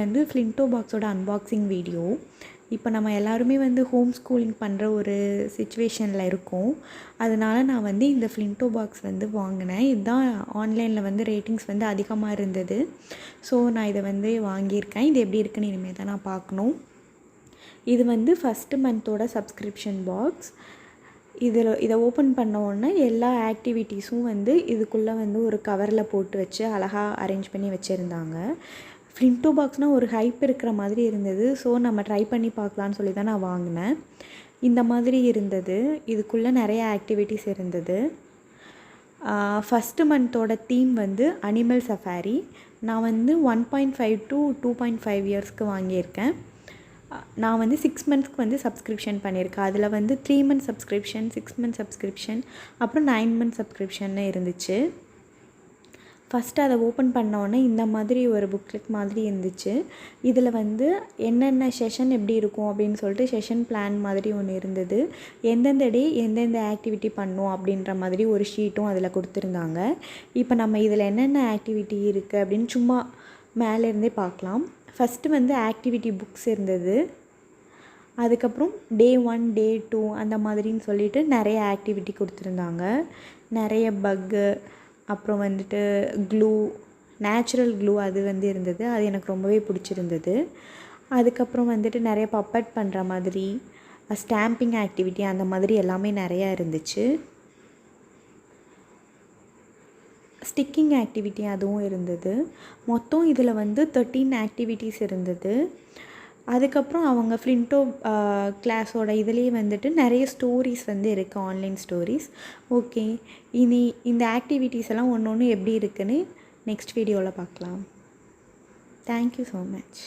வந்து ஃப்ளின்டோ பாக்ஸோட unboxing video. இப்போ நம்ம எல்லாருமே வந்து ஹோம் ஸ்கூலிங் பண்ணுற ஒரு சிச்சுவேஷனில் இருக்கோம். அதனால் நான் வந்து இந்த ஃப்ளின்டோ பாக்ஸ் வந்து வாங்கினேன். இதுதான் ஆன்லைனில் வந்து ரேட்டிங்ஸ் வந்து அதிகமாக இருந்தது. ஸோ நான் இதை வந்து வாங்கியிருக்கேன். இது எப்படி இருக்குன்னு இனிமேல் தான் நான் பார்க்கணும். இது வந்து ஃபஸ்ட்டு மந்த்தோட சப்ஸ்கிரிப்ஷன் பாக்ஸ். இதை ஓப்பன் பண்ண உடனே எல்லா ஆக்டிவிட்டீஸும் வந்து இதுக்குள்ளே வந்து ஒரு கவரில் போட்டு வச்சு அழகாக அரேஞ்ச் பண்ணி வச்சுருந்தாங்க. ஃப்ளின்டோ பாக்ஸ்னால் ஒரு ஹைப் இருக்கிற மாதிரி இருந்தது. ஸோ நம்ம ட்ரை பண்ணி பார்க்கலான்னு சொல்லி தான் நான் வாங்கினேன். இந்த மாதிரி இருந்தது. இதுக்குள்ளே நிறைய ஆக்டிவிட்டீஸ் இருந்தது. ஃபஸ்ட்டு மந்த்தோட தீம் வந்து அனிமல் சஃபாரி. நான் வந்து 1.5 to 2.5 இயர்ஸ்க்கு வாங்கியிருக்கேன். நான் வந்து 6 மந்த்ஸ்க்கு வந்து சப்ஸ்கிரிப்ஷன் பண்ணியிருக்கேன். அதில் வந்து 3 மந்த் சப்ஸ்கிரிப்ஷன், 6 மந்த் சப்ஸ்கிரிப்ஷன், அப்புறம் 9 மந்த் சப்ஸ்கிரிப்ஷன்னு இருந்துச்சு. ஃபஸ்ட்டு அதை ஓப்பன் பண்ணோன்னே இந்த மாதிரி ஒரு புக்லெட் மாதிரி இருந்துச்சு. இதில் வந்து என்னென்ன செஷன் எப்படி இருக்கும் அப்படின்னு சொல்லிட்டு செஷன் பிளான் மாதிரி ஒன்று இருந்தது. எந்தெந்த டே எந்தெந்த ஆக்டிவிட்டி பண்ணோம் அப்படின்ற மாதிரி ஒரு ஷீட்டும் அதில் கொடுத்துருந்தாங்க. இப்போ நம்ம இதில் என்னென்ன ஆக்டிவிட்டி இருக்குது அப்படின்னு சும்மா மேலேருந்தே பார்க்கலாம். ஃபஸ்ட்டு வந்து ஆக்டிவிட்டி புக்ஸ் இருந்தது. அதுக்கப்புறம் டே 1, டே 2 அந்த மாதிரின்னு சொல்லிட்டு நிறைய ஆக்டிவிட்டி கொடுத்துருந்தாங்க. நிறைய பக்கு, அப்புறம் வந்துட்டு க்ளூ, நேச்சுரல் க்ளூ அது வந்து இருந்தது. அது எனக்கு ரொம்பவே பிடிச்சிருந்தது. அதுக்கப்புறம் வந்துட்டு நிறைய பப்பட் பண்ணுற மாதிரி, ஸ்டாம்பிங் ஆக்டிவிட்டி அந்த மாதிரி எல்லாமே நிறையா இருந்துச்சு. ஸ்டிக்கிங் ஆக்டிவிட்டி அதுவும் இருந்தது. மொத்தம் இதில் வந்து 13 ஆக்டிவிட்டீஸ் இருந்தது. அதுக்கப்புறம் அவங்க ஃப்ளின்டோ கிளாஸோட இதுலேயே வந்துட்டு நிறைய ஸ்டோரிஸ் வந்து இருக்குது, ஆன்லைன் ஸ்டோரிஸ். ஓகே, இனி இந்த ஆக்டிவிட்டீஸ் எல்லாம் ஒன்று ஒன்று எப்படி இருக்குன்னு நெக்ஸ்ட் வீடியோவில் பார்க்கலாம். Thank you so much.